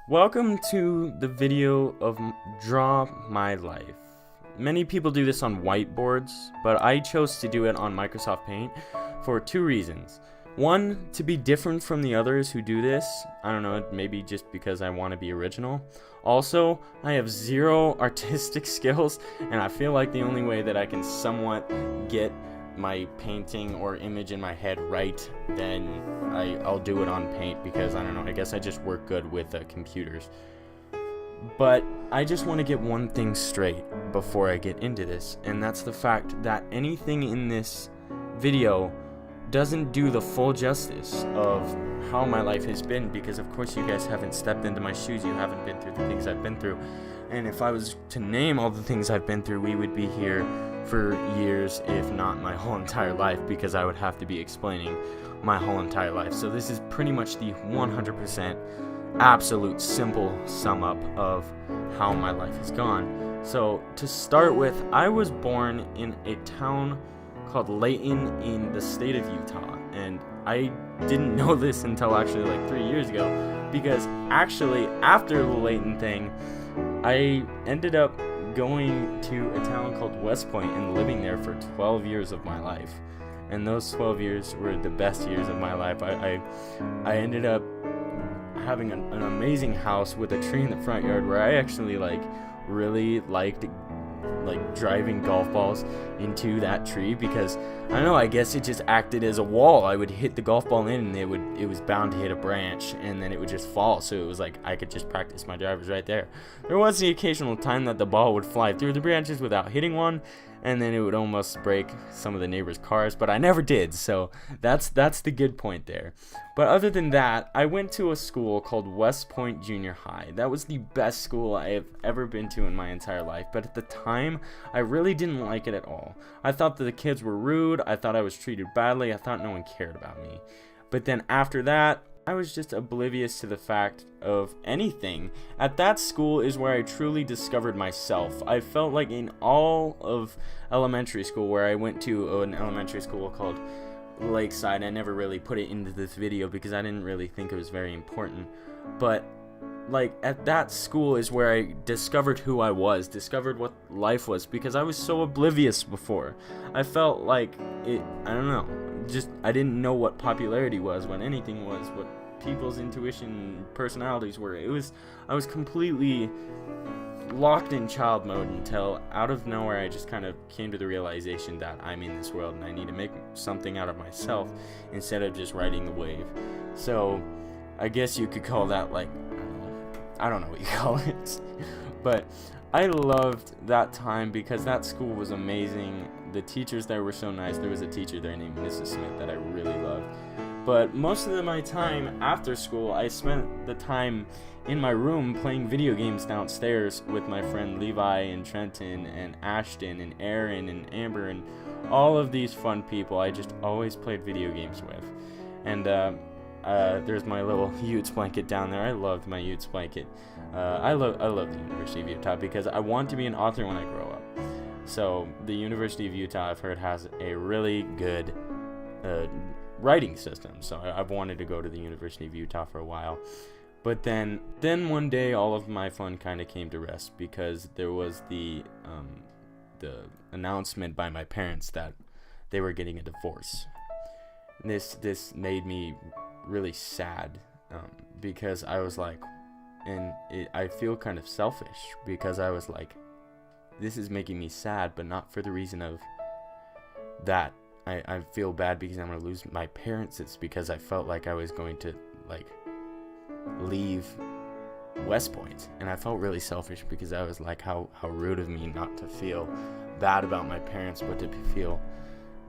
Welcome to the video of Draw My Life. Many people do this on whiteboards, but I chose to do it on Microsoft Paint for two reasons. One, to be different from the others who do this. I don't know, maybe just because I want to be original. Also, I have zero artistic skills, and I feel like the only way that I can somewhat get my painting or image in my head right, then I'll do it on Paint, because I don't know, I guess I just work good with computers. But I just want to get one thing straight before I get into this, and that's the fact that anything in this video doesn't do the full justice of how my life has been, because of course you guys haven't stepped into my shoes, you haven't been through the things I've been through. And if I was to name all the things I've been through, we would be here for years, if not my whole entire life, because I would have to be explaining my whole entire life. So this is pretty much the 100% absolute simple sum up of how my life has gone. So to start with, I was born in a town called Layton in the state of Utah, and I didn't know this until actually like 3 years ago, because actually after the Layton thing, I ended up going to a town called West Point and living there for 12 years of my life. And those 12 years were the best years of my life. I ended up having an amazing house with a tree in the front yard where I actually really liked driving golf balls into that tree, because I don't know, I guess it just acted as a wall. I would hit the golf ball in and it was bound to hit a branch, and then it would just fall, so it was like I could just practice my drivers right there. There was the occasional time that the ball would fly through the branches without hitting one, and then it would almost break some of the neighbors' cars, but I never did, so that's the good point there. But other than that, I went to a school called West Point Junior High. That was the best school I have ever been to in my entire life, but at the time, I really didn't like it at all. I thought that the kids were rude, I thought I was treated badly, I thought no one cared about me. But then after that, I was just oblivious to the fact of anything. At that school is where I truly discovered myself. I felt like in all of elementary school, where I went to an elementary school called Lakeside, I never really put it into this video because I didn't really think it was very important, but at that school is where I discovered who I was, discovered what life was, because I was so oblivious before. I felt like I don't know, just I didn't know what popularity was, what anything was, what people's intuition, personalities were. I was completely locked in child mode until out of nowhere I just kind of came to the realization that I'm in this world and I need to make something out of myself instead of just riding the wave. So I guess you could call that I don't know what you call it, but I loved that time because that school was amazing. The teachers there were so nice. There was a teacher there named Mrs. Smith that I really loved. But most of my time after school, I spent the time in my room playing video games downstairs with my friend Levi and Trenton and Ashton and Aaron and Amber and all of these fun people I just always played video games with. And there's my little Utes blanket down there. I loved my Utes blanket. I love the University of Utah because I want to be an author when I grow up. So the University of Utah, I've heard, has a really good writing system. So I've wanted to go to the University of Utah for a while. But then one day all of my fun kind of came to rest because there was the announcement by my parents that they were getting a divorce. This made me really sad because I was like, I feel kind of selfish because I was like, this is making me sad, but not for the reason of that I feel bad because I'm going to lose my parents. It's because I felt like I was going to leave West Point, and I felt really selfish because I was like, how rude of me not to feel bad about my parents, but to feel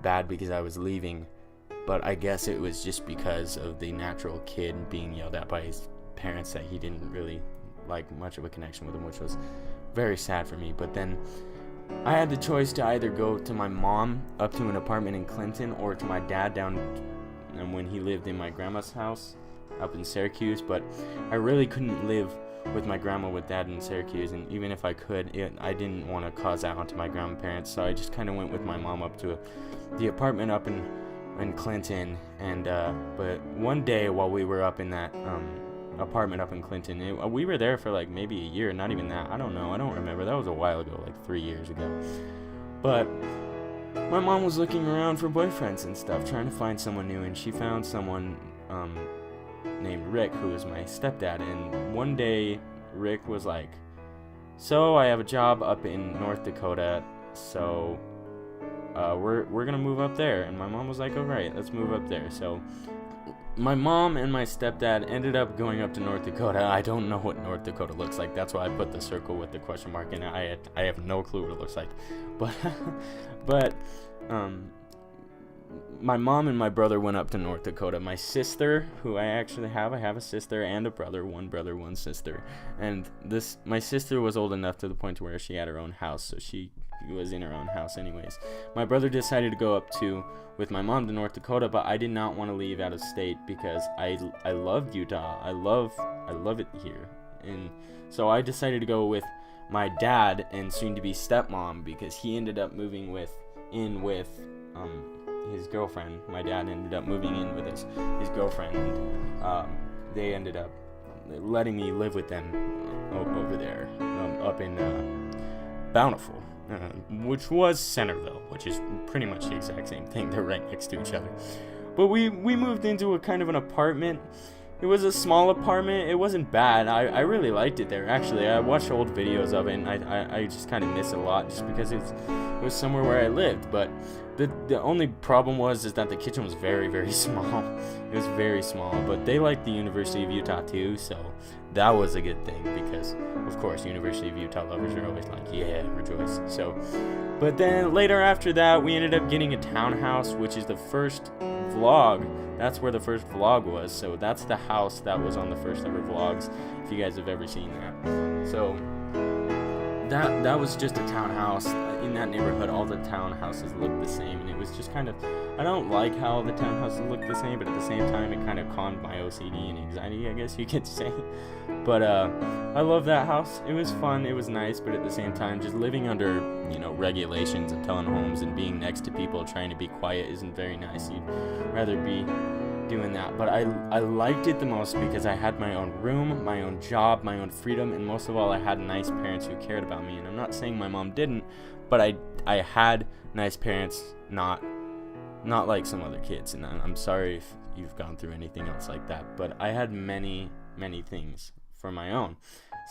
bad because I was leaving. But I guess it was just because of the natural kid being yelled at by his parents that he didn't really like much of a connection with him, which was very sad for me. But then I had the choice to either go to my mom up to an apartment in Clinton or to my dad down when he lived in my grandma's house up in Syracuse. But I really couldn't live with my grandma with dad in Syracuse, and even if I could, I didn't want to cause that onto my grandparents, so I just kind of went with my mom up to the apartment up in Clinton. And but one day while we were up in that apartment up in Clinton. We were there for like maybe a year, not even that. I don't know. I don't remember. That was a while ago, like 3 years ago. But my mom was looking around for boyfriends and stuff, trying to find someone new, and she found someone named Rick, who was my stepdad. And one day, Rick was like, so I have a job up in North Dakota, so we're gonna move up there. And my mom was like, all right, let's move up there. So my mom and my stepdad ended up going up to North Dakota. I don't know what North Dakota looks like. That's why I put the circle with the question mark in it. I have no clue what it looks like. But my mom and my brother went up to North Dakota. My sister, who I have a sister and a brother, one sister. And my sister was old enough to the point where she had her own house, so she was in her own house anyways. My brother decided to go up with my mom to North Dakota, but I did not want to leave out of state because I loved Utah. I love it here. And so I decided to go with my dad and soon to be stepmom, because he ended up moving in with his girlfriend. My dad ended up moving in with his girlfriend, and they ended up letting me live with them over there, up in Bountiful, which was Centerville, which is pretty much the exact same thing. They're right next to each other. But we moved into a kind of an apartment. It was a small apartment. It wasn't bad. I really liked it there, actually. I watched old videos of it, and I just kind of miss it a lot just because it was somewhere where I lived. But the only problem was that the kitchen was very, very small. It was very small, but they liked the University of Utah too, so that was a good thing because, of course, University of Utah lovers are always like, yeah, rejoice. So, but then later after that, we ended up getting a townhouse, which is the first vlog. That's where the first vlog was. So that's the house that was on the first ever vlogs, if you guys have ever seen that. So that was just a townhouse. In that neighborhood, all the townhouses looked the same, and it was just kind of, I don't like how the townhouses look the same, but at the same time, it kind of calmed my OCD and anxiety, I guess you could say. But I love that house. It was fun, it was nice, but at the same time, just living under, regulations of telling homes and being next to people trying to be quiet isn't very nice. You'd rather be doing that. But I liked it the most because I had my own room, my own job, my own freedom, and most of all, I had nice parents who cared about me. And I'm not saying my mom didn't, but I had nice parents, not like some other kids. And I'm sorry if you've gone through anything else like that, but I had many things for my own.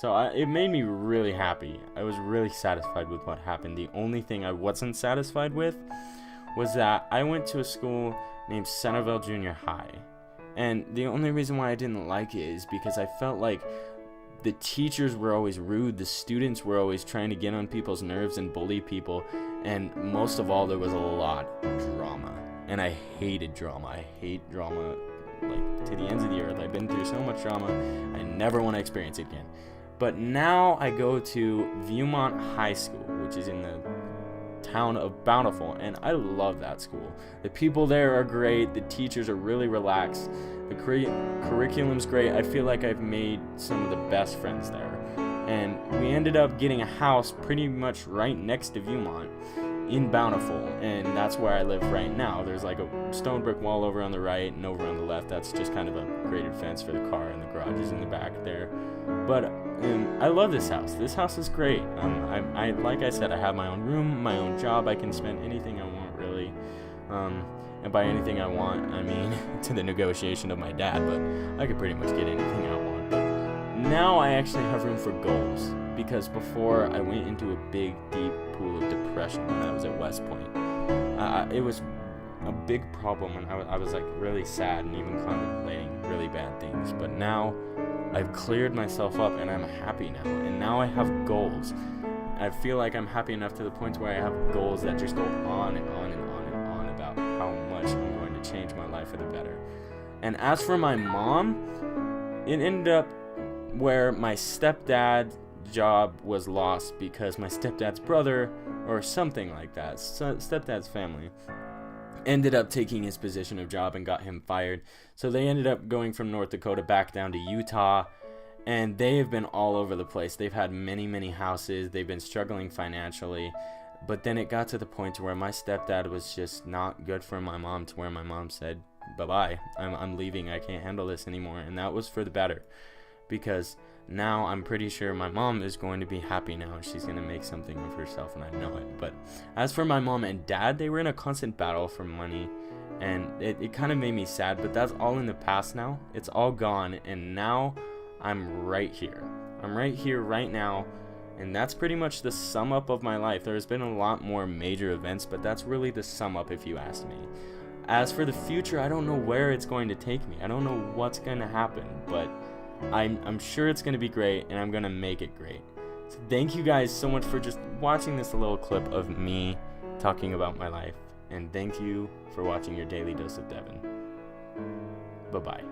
So it made me really happy. I was really satisfied with what happened. The only thing I wasn't satisfied with was that I went to a school named Centerville Junior High. And the only reason why I didn't like it is because I felt like the teachers were always rude, the students were always trying to get on people's nerves and bully people, and most of all, there was a lot of drama. And I hated drama. I hate drama like to the ends of the earth. I've been through so much drama, I never want to experience it again. But now I go to Viewmont High School, which is in the town of Bountiful, and I love that school. The people there are great. The teachers are really relaxed. The curriculum's great. I feel like I've made some of the best friends there. And we ended up getting a house pretty much right next to Viewmont in Bountiful, and that's where I live right now. There's like a stone brick wall over on the right, and over on the left, that's just kind of a graded fence for the car, and the garage is in the back there. But I love this house. This house is great. I like I said, I have my own room, my own job. I can spend anything I want, really. And by anything I want, I mean to the negotiation of my dad, but I could pretty much get anything I want. But now I actually have room for goals, because before I went into a big, deep pool of depression when I was at West Point. It was a big problem when I was like really sad and even contemplating really bad things. But now I've cleared myself up and I'm happy now. And now I have goals. I feel like I'm happy enough to the point where I have goals that just go on and on and on and on about how much I'm going to change my life for the better. And as for my mom, it ended up where my stepdad's job was lost because my stepdad's brother, or something like that, stepdad's family, ended up taking his position of job and got him fired. So they ended up going from North Dakota back down to Utah, and they have been all over the place. They've had many houses. They've been struggling financially. But then it got to the point to where my stepdad was just not good for my mom, to where my mom said, bye-bye, I'm leaving. I can't handle this anymore. And that was for the better. because now I'm pretty sure my mom is going to be happy now, and she's going to make something of herself, and I know it. But as for my mom and dad, they were in a constant battle for money, and it kind of made me sad, but that's all in the past now. It's all gone, and now I'm right here. I'm right here right now, and that's pretty much the sum up of my life. There's been a lot more major events, but that's really the sum up if you ask me. As for the future, I don't know where it's going to take me. I don't know what's going to happen, but I'm sure it's going to be great, and I'm going to make it great. So thank you guys so much for just watching this little clip of me talking about my life, and thank you for watching your Daily Dose of Devin. Bye-bye.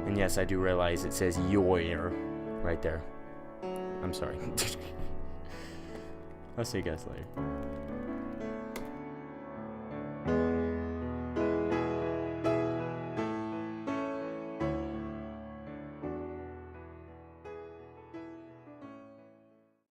And yes, I do realize it says your right there. I'm sorry. I'll see you guys later.